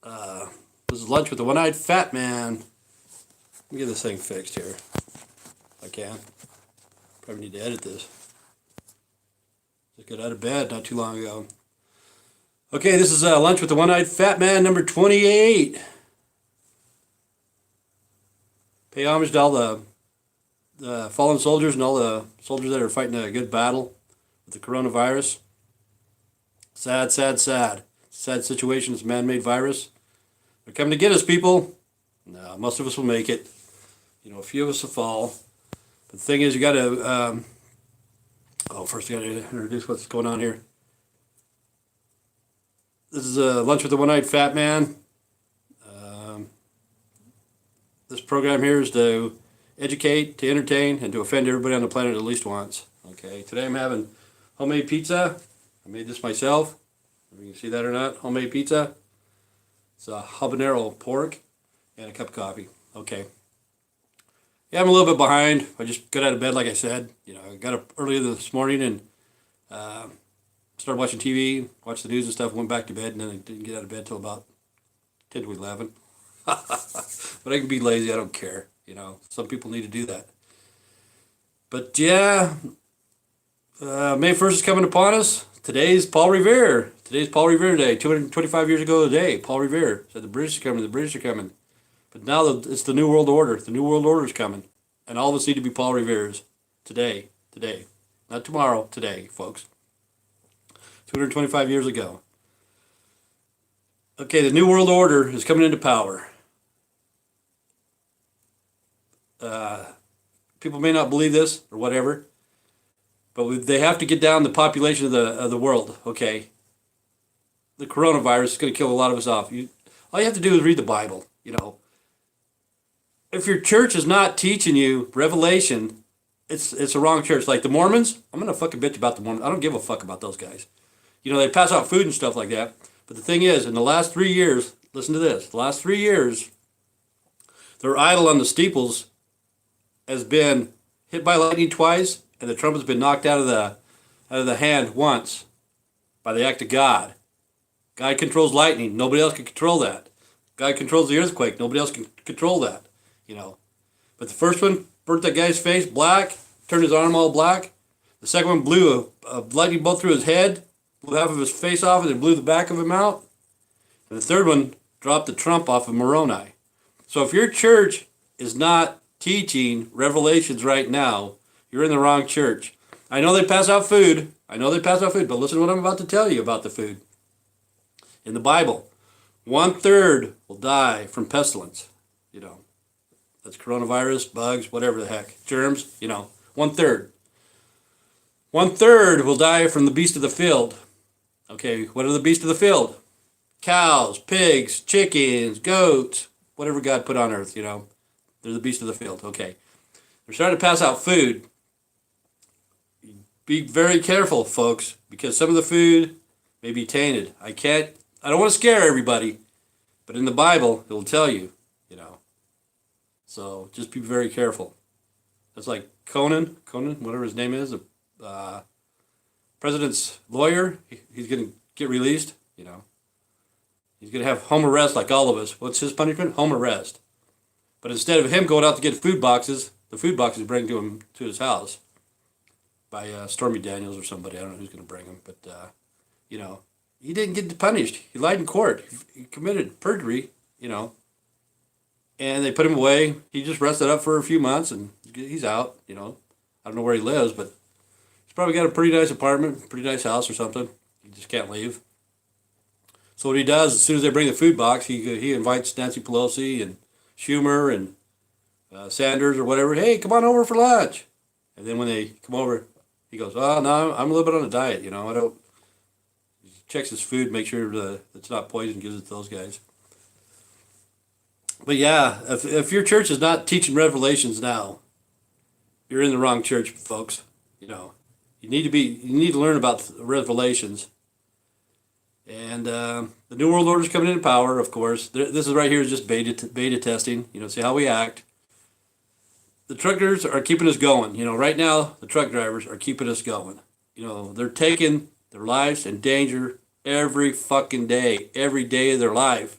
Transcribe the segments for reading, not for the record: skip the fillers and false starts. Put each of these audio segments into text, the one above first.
Uh, this is Lunch with the One-Eyed Fat Man. Let me get this thing fixed here. If I can. Probably need to edit this. Just got out of bed not too long ago. Okay, this is Lunch with the One-Eyed Fat Man, number 28. Pay homage to all the fallen soldiers and all the soldiers that are fighting a good battle with the coronavirus. Sad, sad, sad. Sad situation. It's a man-made virus. They're coming to get us, people. No, most of us will make it. You know, a few of us will fall. But the thing is, you got to... first I got to introduce what's going on here. This is Lunch with the One-Eyed Fat Man. This program here is to educate, to entertain, and to offend everybody on the planet at least once. Okay, today I'm having homemade pizza. I made this myself. If you can see that or not, homemade pizza. It's a habanero pork and a cup of coffee. Okay. Yeah, I'm a little bit behind. I just got out of bed, like I said. You know, I got up earlier this morning and started watching TV, watched the news and stuff, went back to bed, and then I didn't get out of bed till about 10 to 11. But I can be lazy, I don't care. You know, some people need to do that. But yeah, May 1st is coming upon us. Today's Paul Revere. Today's Paul Revere Day. 225 years ago today, Paul Revere said the British are coming, the British are coming. But now it's the New World Order. The New World Order is coming. And all of us need to be Paul Revere's. Today. Not tomorrow, today, folks. 225 years ago. Okay, the New World Order is coming into power. People may not believe this or whatever, but they have to get down the population of the world. Okay, the coronavirus is going to kill a lot of us off. All you have to do is read the Bible. You know, if your church is not teaching you Revelation, it's a wrong church. Like the Mormons, I'm gonna fucking bitch about the Mormons. I don't give a fuck about those guys. You know, they pass out food and stuff like that. But the thing is, in the last 3 years, listen to this. The last 3 years, their idol on the steeples has been hit by lightning twice, and the trumpet's been knocked out of the hand once by the act of God. God controls lightning. Nobody else can control that. God controls the earthquake. Nobody else can control that. You know. But the first one burnt that guy's face black, turned his arm all black. The second one blew a lightning bolt through his head, blew half of his face off, and then blew the back of him out. And the third one dropped the trump off of Moroni. So if your church is not teaching Revelations right now, you're in the wrong church. I know they pass out food. But listen to what I'm about to tell you about the food. In the Bible, 1/3 will die from pestilence. You know, that's coronavirus, bugs, whatever the heck, germs, you know, 1/3. 1/3 will die from the beast of the field. Okay, what are the beasts of the field? Cows, pigs, chickens, goats, whatever God put on earth, you know. They're the beast of the field. Okay. They're starting to pass out food. Be very careful, folks, because some of the food may be tainted. I don't want to scare everybody, but in the Bible, it'll tell you, you know. So just be very careful. That's like Conan, whatever his name is, the president's lawyer. He's going to get released, you know. He's going to have home arrest like all of us. What's his punishment? Home arrest. But instead of him going out to get food boxes, the food boxes bring to his house by Stormy Daniels or somebody. I don't know who's going to bring them, but you know, he didn't get punished. He lied in court. He committed perjury, you know, and they put him away. He just rested up for a few months, and he's out. You know, I don't know where he lives, but he's probably got a pretty nice apartment, pretty nice house or something. He just can't leave. So what he does, as soon as they bring the food box, he invites Nancy Pelosi and Schumer and Sanders or whatever. Hey, come on over for lunch. And then when they come over, he goes, "Oh no, I'm a little bit on a diet. You know, I don't." He checks his food, make sure it's not poison, gives it to those guys. But yeah, if your church is not teaching Revelations now, you're in the wrong church, folks. You know, you need to learn about Revelations. And the New World Order is coming into power, of course. This is right here is just beta testing, you know, see how we act. The truckers are keeping us going. You know, right now, the truck drivers are keeping us going. You know, they're taking their lives in danger every fucking day, every day of their life.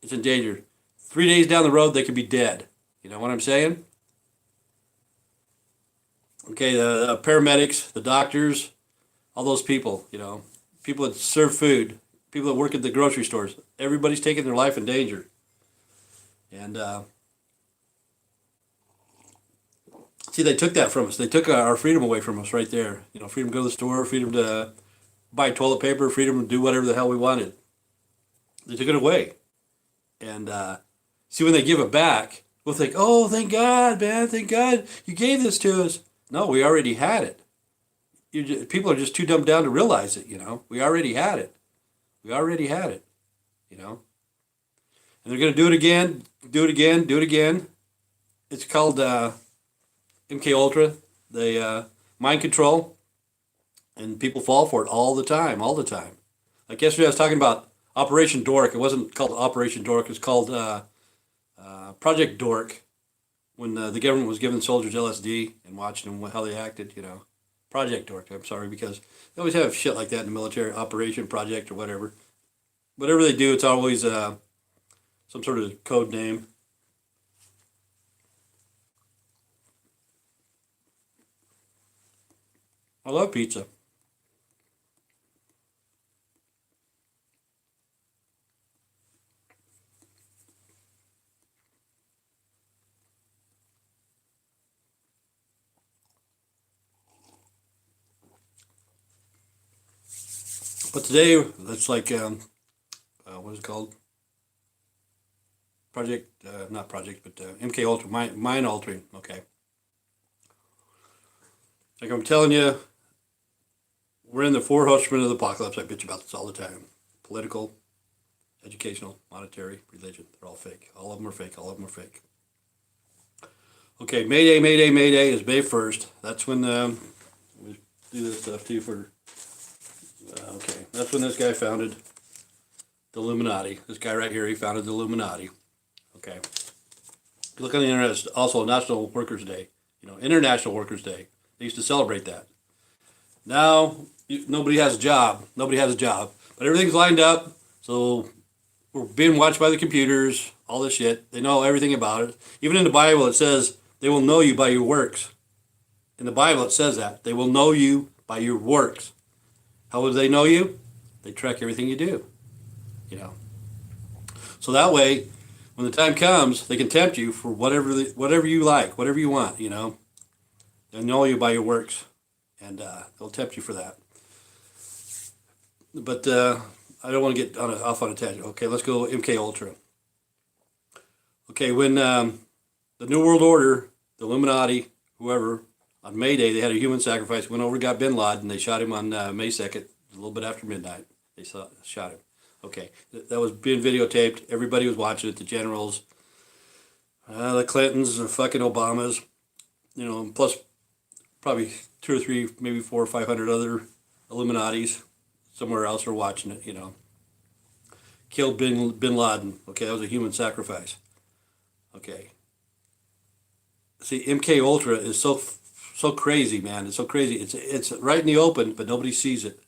it's in danger. 3 days down the road, they could be dead. You know what I'm saying? Okay, the paramedics, the doctors, all those people, people that serve food, people that work at the grocery stores, everybody's taking their life in danger. And see, they took that from us. They took our freedom away from us right there. Freedom to go to the store, freedom to buy toilet paper, freedom to do whatever the hell we wanted. They took it away. And see, when they give it back, we'll think, oh, thank God, man, thank God you gave this to us. No, we already had it. People are just too dumbed down to realize it, We already had it. We already had it, And they're going to do it again, do it again, do it again. It's called MK Ultra, the mind control, and people fall for it all the time, all the time. Like yesterday, I was talking about Operation Dork. It wasn't called Operation Dork. It was called Project Dork, when the government was giving soldiers LSD and watching them how they acted. Project Dork. I'm sorry, because they always have shit like that in the military, Operation Project or whatever. Whatever they do, it's always some sort of code name. I love pizza. But today, that's like, what is it called? Project, not Project, but MK Ultra, mind altering, okay. Like I'm telling you, we're in the four horsemen of the apocalypse. I bitch about this all the time. Political, educational, monetary, religion. They're all fake. All of them are fake. All of them are fake. Okay, Mayday, Mayday, Mayday is May 1st. That's when we do this stuff too for... okay, that's when this guy founded the Illuminati. This guy right here, he founded the Illuminati. Okay. Look on the internet, it's also National Workers' Day. International Workers' Day. They used to celebrate that. Now, nobody has a job. Nobody has a job. But everything's lined up, so we're being watched by the computers, all this shit. They know everything about it. Even in the Bible, it says, they will know you by your works. In the Bible, it says that. They will know you by your works. How will they know you? They track everything you do, So that way, when the time comes, they can tempt you for whatever you like, whatever you want, They'll know you by your works, and they'll tempt you for that. But I don't want to get off on a tangent. Okay, let's go MK Ultra. Okay, when the New World Order, the Illuminati, whoever, on May Day, they had a human sacrifice, went over, got Bin Laden, they shot him on May 2nd, a little bit after midnight. They shot him. Okay, that was being videotaped. Everybody was watching it, the generals, the Clintons, the fucking Obamas, plus probably 2 or 3, maybe 400 or 500 other Illuminatis somewhere else are watching it, Killed Bin Laden. Okay, that was a human sacrifice. Okay. See, MK Ultra is so crazy, man. It's so crazy. It's right in the open, but nobody sees it.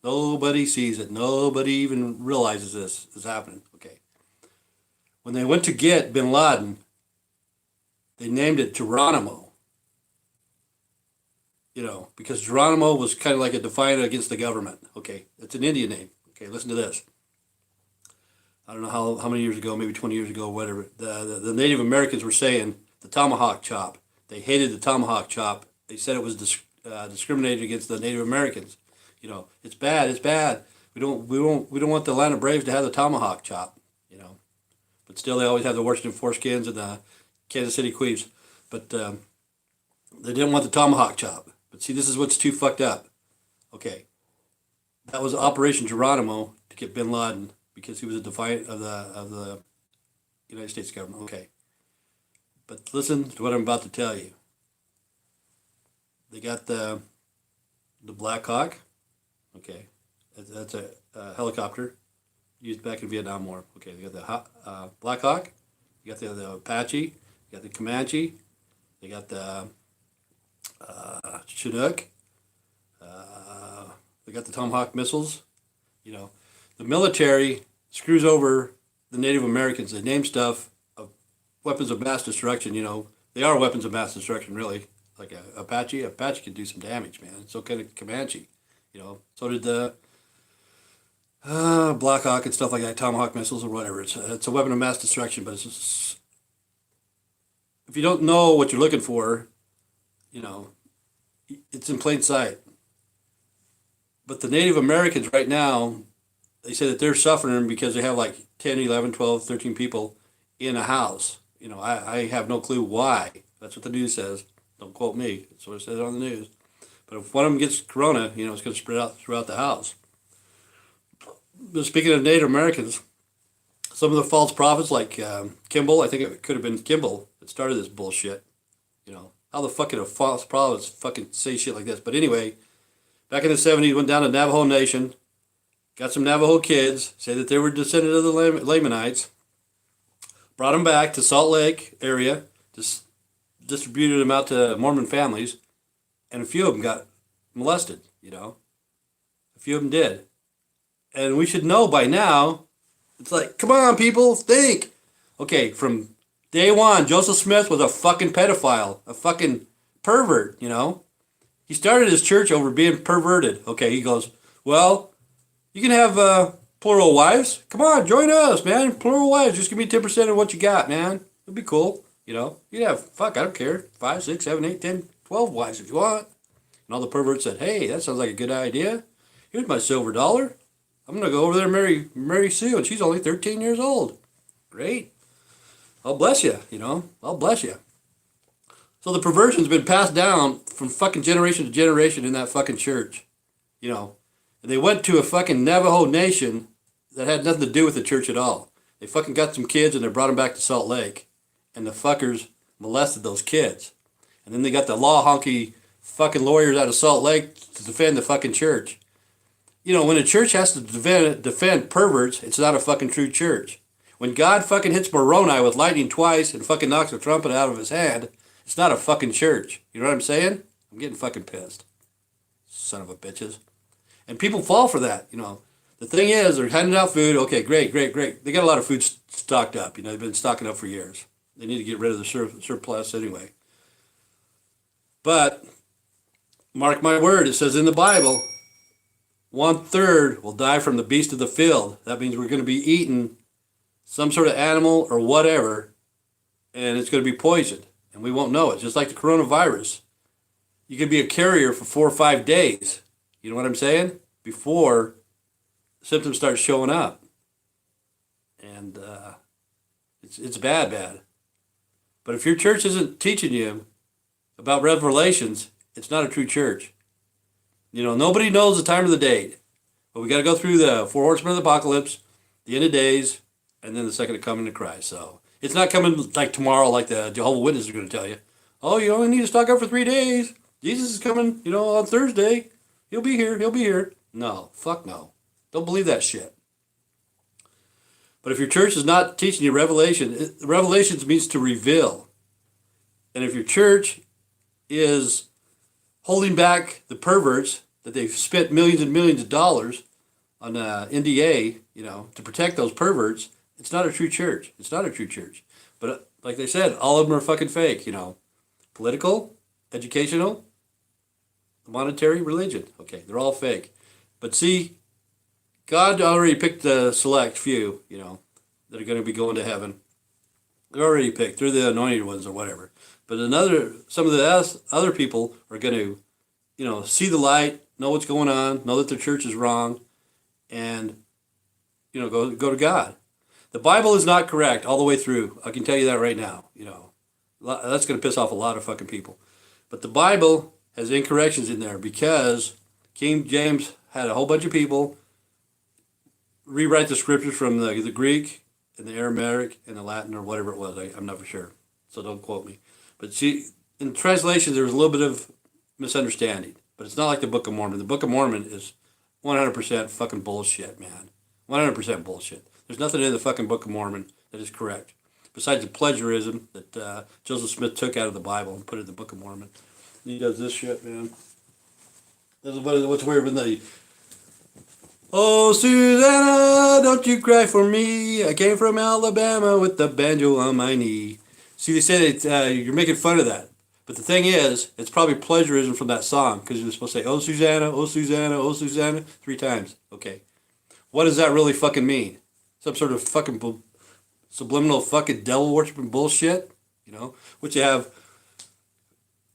Nobody sees it. Nobody even realizes this is happening. Okay. When they went to get Bin Laden, they named it Geronimo. Because Geronimo was kind of like a defiant against the government. Okay, it's an Indian name. Okay, listen to this. I don't know how many years ago, maybe 20 years ago, whatever. The Native Americans were saying the tomahawk chop. They hated the tomahawk chop. They said it was discriminated against the Native Americans. It's bad. It's bad. We don't want the land of braves to have the tomahawk chop. But still, they always have the Washington Foreskins and the Kansas City Queefs. But they didn't want the tomahawk chop. But see, this is what's too fucked up. Okay, that was Operation Geronimo to get Bin Laden because he was a defiant of the United States government. Okay, but listen to what I'm about to tell you. They got the Black Hawk. Okay, that's a helicopter used back in Vietnam War. Okay, they got the Black Hawk. You got the Apache. You got the Comanche. They got the Chinook. They got the Tomahawk missiles. The military screws over the Native Americans. They name stuff of weapons of mass destruction. They are weapons of mass destruction, really. Like a Apache. Apache can do some damage, man. So can a Comanche. So did the Black Hawk and stuff like that, Tomahawk missiles or whatever. It's a weapon of mass destruction, but if you don't know what you're looking for, it's in plain sight. But the Native Americans right now, they say that they're suffering because they have like 10, 11, 12, 13 people in a house. I have no clue why. That's what the news says. Don't quote me. That's what it says on the news. But if one of them gets corona, it's going to spread out throughout the house. But speaking of Native Americans, some of the false prophets like Kimball, I think it could have been Kimball that started this bullshit. How the fuck can a false prophet fucking say shit like this? But anyway, back in the 70s, went down to Navajo Nation, got some Navajo kids, say that they were descended of the Lamanites, brought them back to Salt Lake area, just distributed them out to Mormon families, and a few of them got molested, A few of them did. And we should know by now, it's like, come on, people, think. Okay, from day one, Joseph Smith was a fucking pedophile, a fucking pervert, He started his church over being perverted. Okay, he goes, well, you can have plural wives. Come on, join us, man. Plural wives, just give me 10% of what you got, man. It'd be cool, You can have, I don't care, 5, 6, 7, 8, 10, 12 wives if you want. And all the perverts said, hey, that sounds like a good idea. Here's my silver dollar. I'm going to go over there and marry Sue, and she's only 13 years old. Great. I'll bless you, I'll bless you. So the perversion's been passed down from fucking generation to generation in that fucking church, And they went to a fucking Navajo Nation that had nothing to do with the church at all. They fucking got some kids and they brought them back to Salt Lake. And the fuckers molested those kids. And then they got the law honky fucking lawyers out of Salt Lake to defend the fucking church. When a church has to defend perverts, it's not a fucking true church. When God fucking hits Moroni with lightning twice and fucking knocks the trumpet out of his hand, it's not a fucking church. You know what I'm saying? I'm getting fucking pissed. Son of a bitches. And people fall for that, The thing is, they're handing out food. Okay, great. They got a lot of food stocked up. They've been stocking up for years. They need to get rid of the surplus anyway. But, mark my word, it says in the Bible, 1/3 will die from the beast of the field. That means we're going to be eating some sort of animal or whatever, and it's going to be poisoned, and we won't know it. Just like the coronavirus. You could be a carrier for 4 or 5 days. You know what I'm saying? Before symptoms start showing up. And it's bad. But if your church isn't teaching you about revelations, it's not a true church. Nobody knows the time of the date. But we got to go through the 4 horsemen of the apocalypse, the end of days, and then the second coming of Christ. So it's not coming like tomorrow, like the Jehovah's Witnesses are going to tell you. Oh, you only need to stock up for 3 days. Jesus is coming, on Thursday. He'll be here. No, fuck no. Don't believe that shit. But if your church is not teaching you revelations means to reveal. And if your church is holding back the perverts that they've spent millions and millions of dollars on NDA, to protect those perverts, it's not a true church. It's not a true church. But like they said, all of them are fucking fake, Political, educational, monetary, religion. Okay, they're all fake. But see, God already picked the select few, that are going to be going to heaven. They're already picked. They're the anointed ones or whatever. But some of the other people are going to, see the light, know what's going on, know that their church is wrong, and, go to God. The Bible is not correct all the way through. I can tell you that right now. That's going to piss off a lot of fucking people. But the Bible has incorrections in there because King James had a whole bunch of people rewrite the scriptures from the Greek and the Aramaic and the Latin or whatever it was. I'm not for sure, so don't quote me. But see, in translation, there was a little bit of misunderstanding. But it's not like the Book of Mormon. The Book of Mormon is 100% fucking bullshit, man. 100% bullshit. There's nothing in the fucking Book of Mormon that is correct, besides the plagiarism that Joseph Smith took out of the Bible and put it in the Book of Mormon. And he does this shit, man. This is what's weird when Oh, Susanna, don't you cry for me. I came from Alabama with the banjo on my knee. See, they say that you're making fun of that. But the thing is, it's probably plagiarism from that song because you're supposed to say, oh, Susanna, oh, Susanna, oh, Susanna, 3 times. Okay. What does that really fucking mean? Some sort of fucking subliminal fucking devil worshiping bullshit? You know? Which you have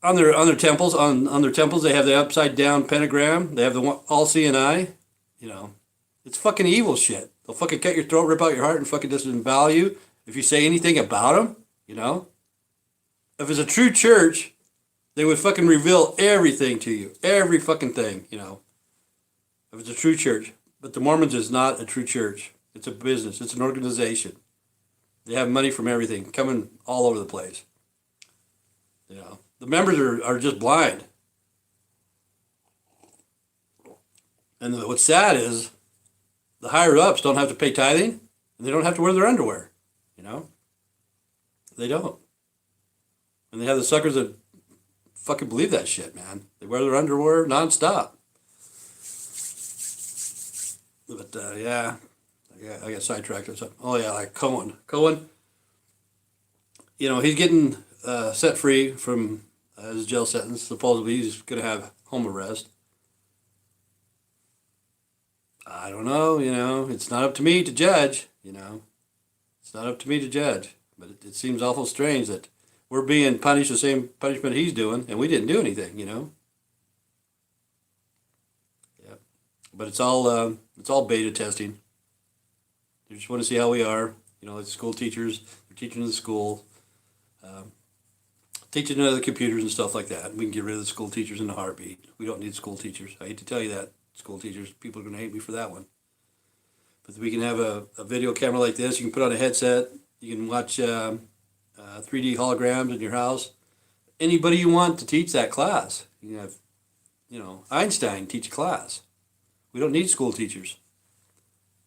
on their temples, on their temples, they have the upside down pentagram. They have the one, all seeing eye. You know, it's fucking evil shit. They'll fucking cut your throat, rip out your heart, and fucking disembowel you if you say anything about them. You know, if it's a true church, they would fucking reveal everything to you, every fucking thing. You know, if it's a true church. But the Mormons is not a true church. It's a business. It's an organization. They have money from everything coming all over the place. You know, the members are just blind. And what's sad is the higher ups don't have to pay tithing and they don't have to wear their underwear. You know? They don't. And they have the suckers that fucking believe that shit, man. They wear their underwear nonstop. But, yeah. I got sidetracked or something. Oh, yeah, like Cohen. Cohen, you know, he's getting set free from his jail sentence. Supposedly he's going to have home arrest. I don't know, you know, it's not up to me to judge, you know. It's not up to me to judge. But it seems awful strange that we're being punished the same punishment he's doing, and we didn't do anything, you know. Yeah. But it's all beta testing. They just want to see how we are. You know, like the school teachers, they're teaching in the school, teaching other computers and stuff like that. We can get rid of the school teachers in a heartbeat. We don't need school teachers. I hate to tell you that, school teachers. People are going to hate me for that one. But we can have a video camera like this. You can put on a headset. You can watch 3D holograms in your house. Anybody you want to teach that class. You can have, you know, Einstein teach a class. We don't need school teachers.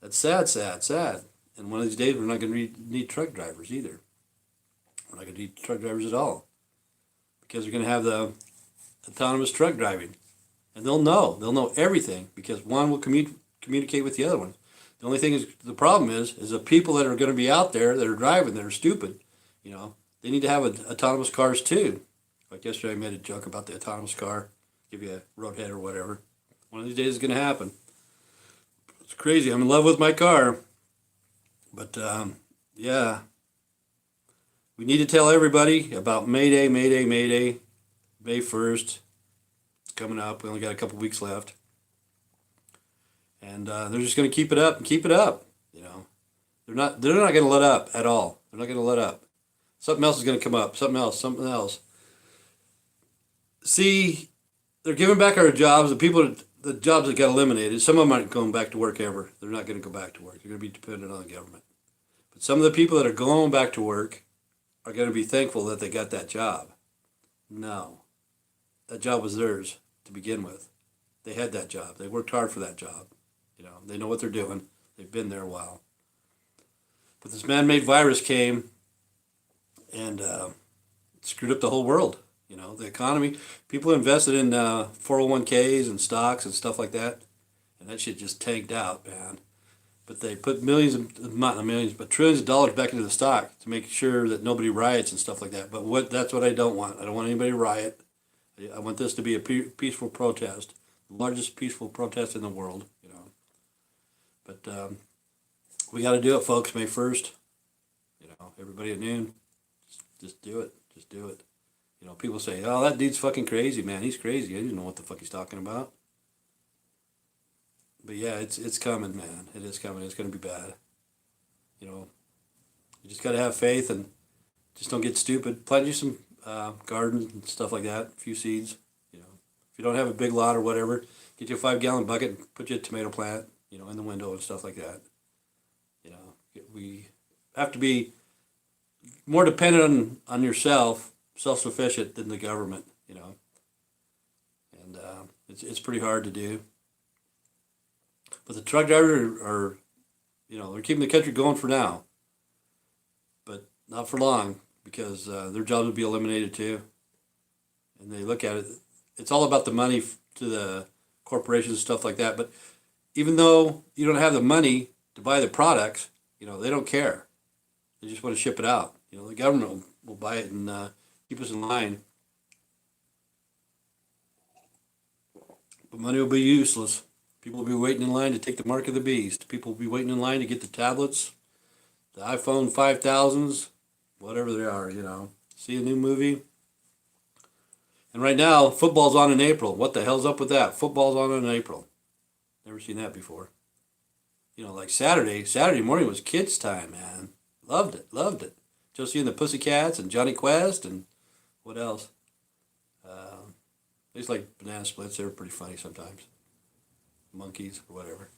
That's sad, sad, sad. And one of these days, we're not going to need truck drivers either. We're not going to need truck drivers at all. Because we're going to have the autonomous truck driving. And they'll know everything because one will communicate with the other one. The only thing is, the problem is the people that are going to be out there that are driving that are stupid, you know, they need to have autonomous cars too. Like yesterday I made a joke about the autonomous car, give you a roadhead or whatever. One of these days it's going to happen. It's crazy. I'm in love with my car. But, yeah. We need to tell everybody about May Day, May Day, May Day, May 1st. It's coming up. We only got a couple weeks left. And they're just going to keep it up and keep it up. You know, they're not going to let up at all. They're not going to let up. Something else is going to come up. Something else. See, they're giving back our jobs. The jobs that got eliminated, some of them aren't going back to work ever. They're not going to go back to work. They're going to be dependent on the government. But some of the people that are going back to work are going to be thankful that they got that job. No. That job was theirs to begin with. They had that job. They worked hard for that job. You know, they know what they're doing. They've been there a while. But this man-made virus came and screwed up the whole world. You know, the economy. People invested in 401ks and stocks and stuff like that. And that shit just tanked out, man. But they put not millions, but trillions of dollars back into the stock to make sure that nobody riots and stuff like that. But that's what I don't want. I don't want anybody to riot. I want this to be a peaceful protest. The largest peaceful protest in the world, you know. But we got to do it, folks, May 1st. You know, everybody at noon, just do it. Just do it. You know, people say, oh, that dude's fucking crazy, man. He's crazy. I didn't know what the fuck he's talking about. But yeah, it's coming, man. It is coming. It's going to be bad. You know, you just got to have faith and just don't get stupid. Plant you some gardens and stuff like that, a few seeds. You know, if you don't have a big lot or whatever, get you a 5-gallon bucket and put you a tomato plant, you know, in the window and stuff like that. You know, we have to be more dependent on yourself, self-sufficient than the government, you know. And it's pretty hard to do. But the truck drivers are, you know, they're keeping the country going for now. But not for long, because their jobs will be eliminated too. And they look at it, it's all about the money to the corporations and stuff like that. But even though you don't have the money to buy the products, they don't care. They just want to ship it out. The government will buy it and keep us in line. But money will be useless. People will be waiting in line to take the mark of the beast. People will be waiting in line to get the tablets, the iPhone 5000s, whatever they are, See a new movie. And right now, football's on in April. What the hell's up with that? Football's on in April. Never seen that before. Like Saturday morning was kids' time, man. Loved it. Josie and the Pussycats and Johnny Quest and what else? I used to like Banana Splits. They were pretty funny sometimes. Monkeys or whatever.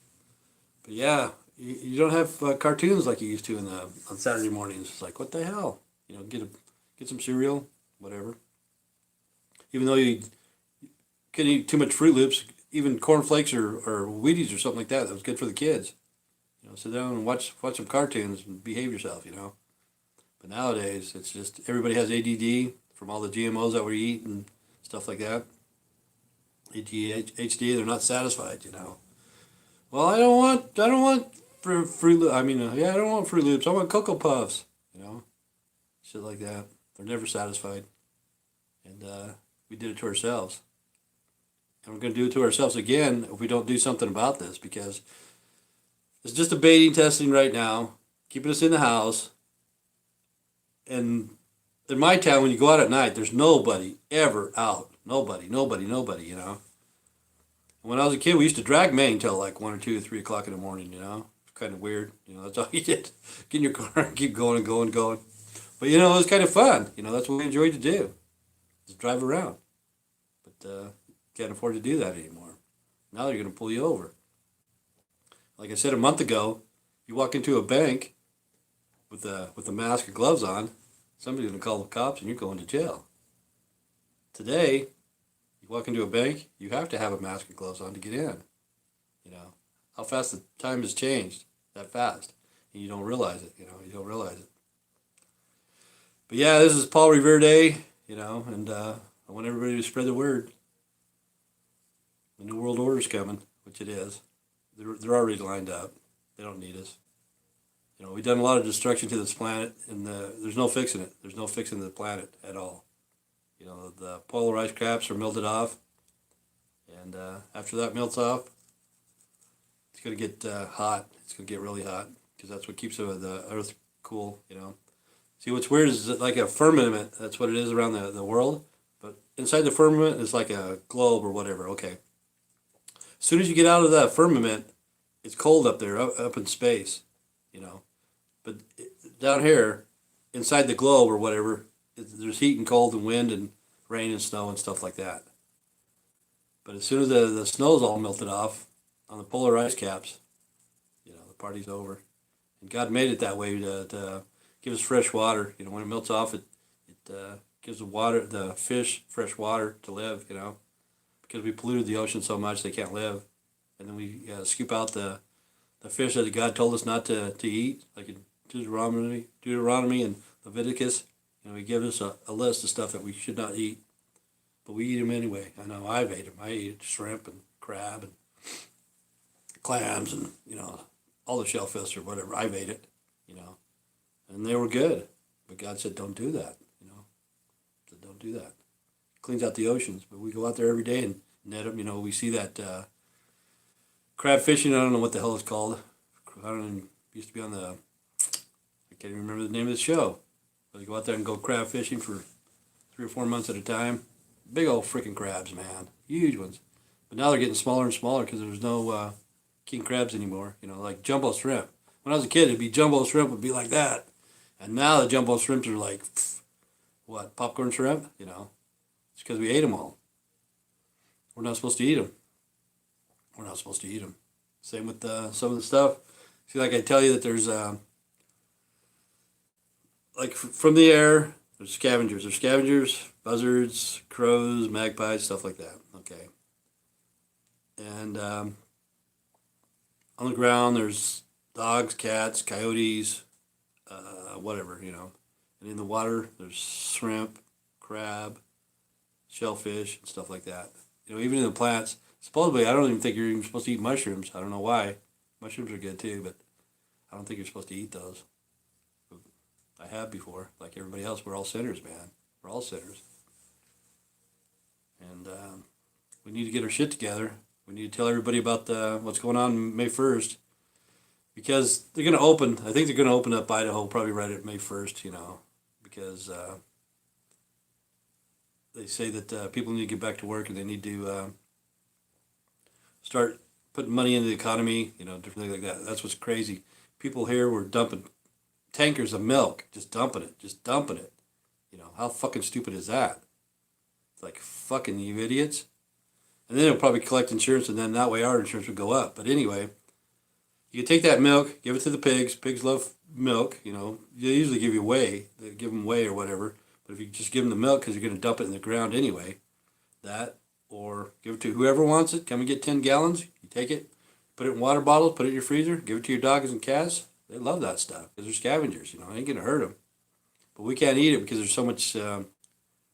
But yeah, you don't have cartoons like you used to on Saturday mornings. It's like, what the hell? Get some cereal, whatever. Even though you couldn't eat too much Fruit Loops, even Corn Flakes or Wheaties or something like that was good for the kids. Sit down and watch some cartoons and behave yourself, But nowadays, it's just everybody has ADD from all the GMOs that we eat and stuff like that. ADHD, they're not satisfied, Well, I don't want Fruit Loops. I don't want Fruit Loops. I want Cocoa Puffs, Shit like that. They're never satisfied. And we did it to ourselves. And we're going to do it to ourselves again if we don't do something about this, because it's just a baiting testing right now, keeping us in the house. And in my town, when you go out at night, there's nobody ever out. Nobody. And when I was a kid, we used to drag Maine till like 1 or 2 or 3 o'clock in the morning, It's kind of weird. That's all you did. Get in your car and keep going and going and going. But, it was kind of fun. That's what we enjoyed to do. Just drive around. But can't afford to do that anymore. Now they're going to pull you over. Like I said a month ago, you walk into a bank with a mask and gloves on, somebody's going to call the cops and you're going to jail. Today, you walk into a bank, you have to have a mask and gloves on to get in. How fast the time has changed, that fast. And you don't realize it, you don't realize it. But yeah, this is Paul Revere Day, and I want everybody to spread the word. The New World Order's coming, which it is. They're already lined up. They don't need us. We've done a lot of destruction to this planet, and there's no fixing it. There's no fixing the planet at all. The polar ice caps are melted off, and after that melts off, it's going to get hot. It's going to get really hot, because that's what keeps the Earth cool, See, what's weird is like a firmament. That's what it is around the world. But inside the firmament is like a globe or whatever. Okay. As soon as you get out of that firmament, it's cold up there, up in space, But down here, inside the globe or whatever, there's heat and cold and wind and rain and snow and stuff like that. But as soon as the snow's all melted off on the polar ice caps, the party's over. And God made it that way to give us fresh water. When it melts off, it gives the fish fresh water to live, because we polluted the ocean so much they can't live. And then we scoop out the fish that God told us not to eat, like in Deuteronomy and Leviticus. He gives us a list of stuff that we should not eat, but we eat them anyway. I know I've ate them. I ate shrimp and crab and clams and all the shellfish or whatever. I've ate it, and they were good. But God said, don't do that. Said, don't do that. Cleans out the oceans, but we go out there every day and net them. We see that crab fishing. I don't know what the hell it's called. I don't know. It used to be on I can't even remember the name of the show. But you go out there and go crab fishing for 3 or 4 months at a time. Big old freaking crabs, man. Huge ones. But now they're getting smaller and smaller because there's no king crabs anymore. Like jumbo shrimp. When I was a kid, it'd be jumbo shrimp would be like that. And now the jumbo shrimps are like, what, popcorn shrimp? It's because we ate them all. We're not supposed to eat them. We're not supposed to eat them. Same with some of the stuff. See, like I tell you that there's, like from the air, there's scavengers. There's scavengers, buzzards, crows, magpies, stuff like that. Okay. And on the ground, there's dogs, cats, coyotes, whatever, And in the water, there's shrimp, crab, shellfish, and stuff like that. Even in the plants, Supposedly, I don't even think you're even supposed to eat mushrooms. I don't know why. Mushrooms are good too, but I don't think you're supposed to eat those. I have before. Like everybody else, we're all sinners, man. We're all sinners. And we need to get our shit together. We need to tell everybody about what's going on May 1st. Because they're going to open, I think they're going to open up Idaho probably right at May 1st, because they say that people need to get back to work and they need to start putting money into the economy, different things like that. That's what's crazy. People here were dumping tankers of milk, just dumping it. How fucking stupid is that? It's like, fucking you idiots. And then they'll probably collect insurance, and then that way our insurance would go up. But anyway, you can take that milk, give it to the pigs. Pigs love milk, They usually give you whey. They give them whey or whatever. But if you just give them the milk, because you're going to dump it in the ground anyway, that, or give it to whoever wants it. Come and get 10 gallons. You take it, put it in water bottles, put it in your freezer, give it to your dogs and cats. They love that stuff because they're scavengers, It ain't going to hurt them. But we can't eat it because there's so much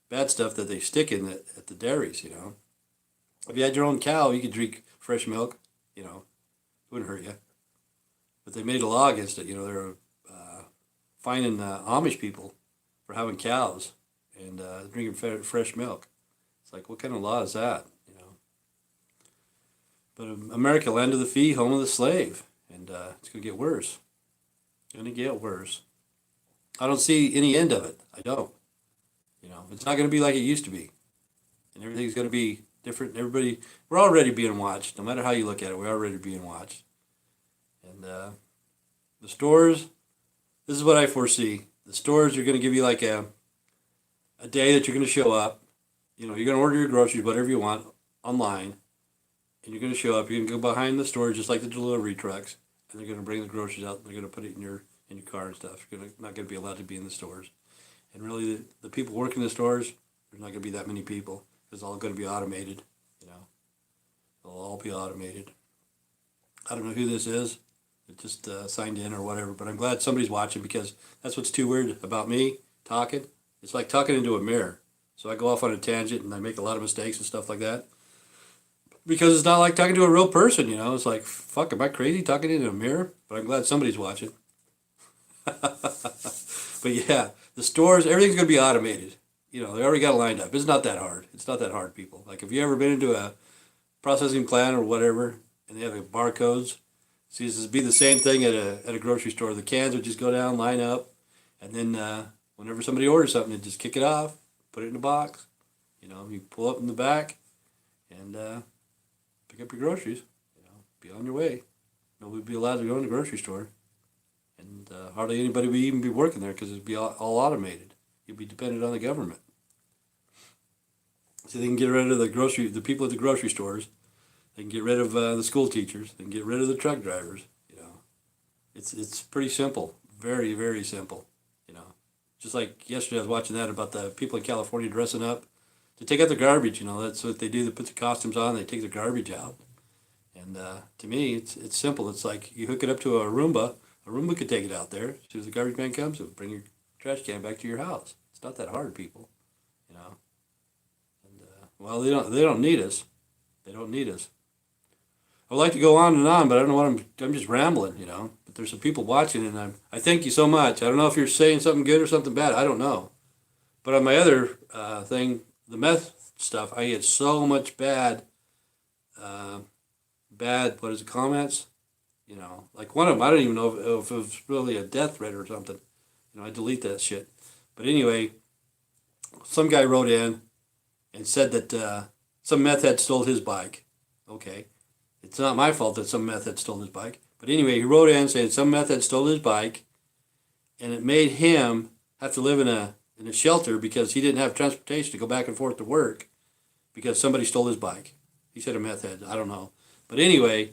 bad stuff that they stick in at the dairies, If you had your own cow, you could drink fresh milk, it wouldn't hurt you. But they made a law against it. They're fining Amish people for having cows and drinking fresh milk. It's like, what kind of law is that? But America, land of the free, home of the slave, and it's going to get worse. Going to get worse. I don't see any end of it. I don't. It's not going to be like it used to be, and everything's going to be different. Everybody, we're already being watched. No matter how you look at it, we're already being watched. And the stores, this is what I foresee. The stores are going to give you like a day that you're going to show up. You're going to order your groceries, whatever you want, online. And you're going to show up. You're going to go behind the store just like the delivery trucks. And they're going to bring the groceries out. And they're going to put it in your car and stuff. You're not going to be allowed to be in the stores. And really, the people working in the stores, there's not going to be that many people. It's all going to be automated. It'll all be automated. I don't know who this is. It just signed in or whatever, but I'm glad somebody's watching because that's what's too weird about me talking. It's like talking into a mirror. So I go off on a tangent and I make a lot of mistakes and stuff like that. Because it's not like talking to a real person, It's like, fuck, am I crazy talking into a mirror? But I'm glad somebody's watching. But yeah, the stores, everything's going to be automated. They already got it lined up. It's not that hard. It's not that hard, people. Like, if you ever been into a processing plant or whatever, and they have barcodes, see, this would be the same thing at a grocery store. The cans would just go down, line up, and then whenever somebody orders something, they'd just kick it off, put it in a box. You pull up in the back, and pick up your groceries. Be on your way. Nobody would be allowed to go in the grocery store. And hardly anybody would even be working there because it'd be all automated. You'd be dependent on the government. So they can get rid of the people at the grocery stores. They can get rid of the school teachers. They can get rid of the truck drivers. It's pretty simple. Very, very simple. Just like yesterday I was watching that about the people in California dressing up to take out the garbage. That's what they do. They put the costumes on. They take the garbage out. And to me, it's simple. It's like you hook it up to a Roomba. A Roomba could take it out there. As soon as the garbage man comes, it'll bring your trash can back to your house. It's not that hard, people. And well, they don't need us. They don't need us. I would like to go on and on, but I don't know what I'm just rambling, But there's some people watching, and I thank you so much. I don't know if you're saying something good or something bad. I don't know. But on my other thing, the meth stuff, I get so much bad, comments? Like one of them, I don't even know if it was really a death threat or something. I delete that shit. But anyway, some guy wrote in and said that some meth head stole his bike. Okay. It's not my fault that some meth head stole his bike. But anyway, he wrote in saying some meth head stole his bike, and it made him have to live in a shelter because he didn't have transportation to go back and forth to work because somebody stole his bike. He said a meth head. I don't know. But anyway,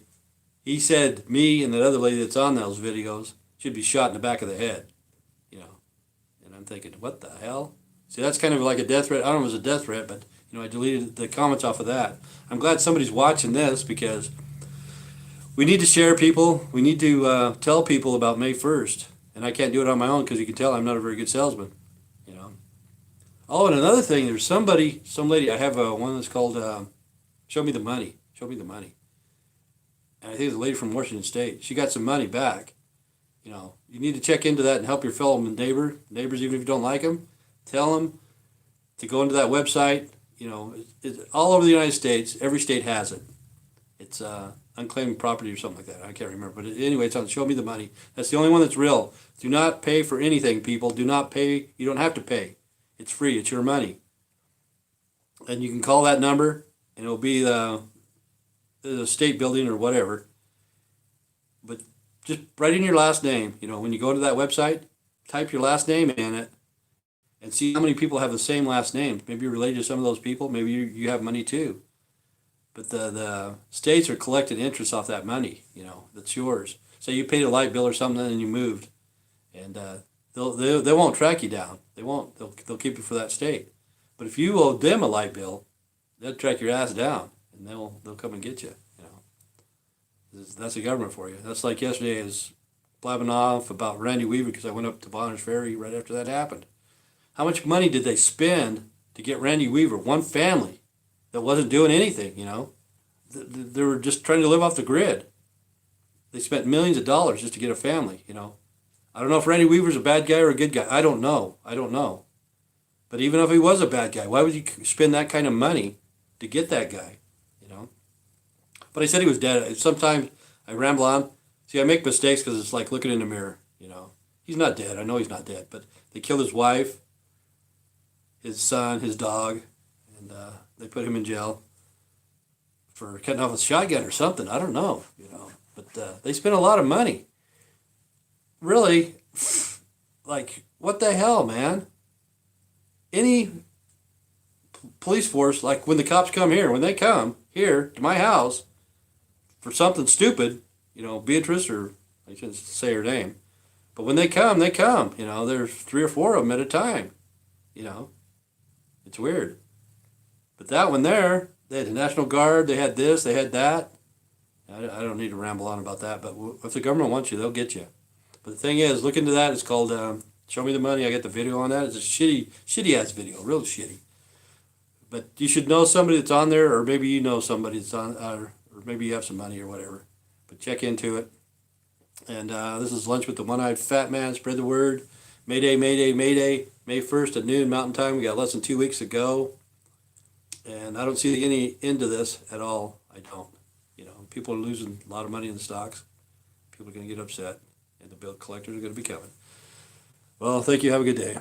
he said me and that other lady that's on those videos should be shot in the back of the head. And I'm thinking, what the hell? See, that's kind of like a death threat. I don't know if it was a death threat, but I deleted the comments off of that. I'm glad somebody's watching this because we need to share people. We need to tell people about May 1st. And I can't do it on my own because you can tell I'm not a very good salesman. Oh, and another thing, there's some lady, I have one that's called Show Me the Money. Show me the money. And I think the lady from Washington State, she got some money back. You need to check into that and help your fellow neighbors, even if you don't like them. Tell them to go into that website. It's all over the United States. Every state has it. It's unclaimed property or something like that. I can't remember. But anyway, it's on Show Me the Money. That's the only one that's real. Do not pay for anything, people. Do not pay. You don't have to pay. It's free. It's your money. And you can call that number, and it'll be the state building or whatever. But just write in your last name. When you go to that website, type your last name in it and see how many people have the same last name. Maybe you're related to some of those people. Maybe you have money too. But the states are collecting interest off that money, that's yours. Say you paid a light bill or something and you moved, and they won't track you down. They won't. They'll keep you for that state. But if you owe them a light bill, they'll track your ass down and they'll come and get you. That's the government for you. That's like yesterday I was blabbing off about Randy Weaver because I went up to Bonner's Ferry right after that happened. How much money did they spend to get Randy Weaver, one family that wasn't doing anything, They were just trying to live off the grid. They spent millions of dollars just to get a family, I don't know if Randy Weaver's a bad guy or a good guy. I don't know. But even if he was a bad guy, why would you spend that kind of money to get that guy, But I said he was dead. Sometimes I ramble on. See, I make mistakes because it's like looking in the mirror, He's not dead. I know he's not dead. But they killed his wife, his son, his dog, and they put him in jail for cutting off a shotgun or something. I don't know, But they spent a lot of money. Really, like, what the hell, man? Any police force, like when the cops come here, when they come here to my house for something stupid, Beatrice, or I shouldn't say her name, but when they come, there's 3 or 4 of them at a time, It's weird. But that one there, they had the National Guard, they had this, they had that. I don't need to ramble on about that, but if the government wants you, they'll get you. But the thing is, look into that. It's called Show Me the Money. I got the video on that. It's a shitty-ass video, real shitty. But you should know somebody that's on there, or maybe you know somebody that's on, or maybe you have some money or whatever. But check into it. And this is Lunch with the One-Eyed Fat Man. Spread the word. Mayday, Mayday, Mayday. May 1st at noon Mountain Time. We got less than 2 weeks to go. And I don't see any end to this at all. I don't. People are losing a lot of money in the stocks. People are going to get upset. And the bill collectors are going to be coming. Well, thank you. Have a good day.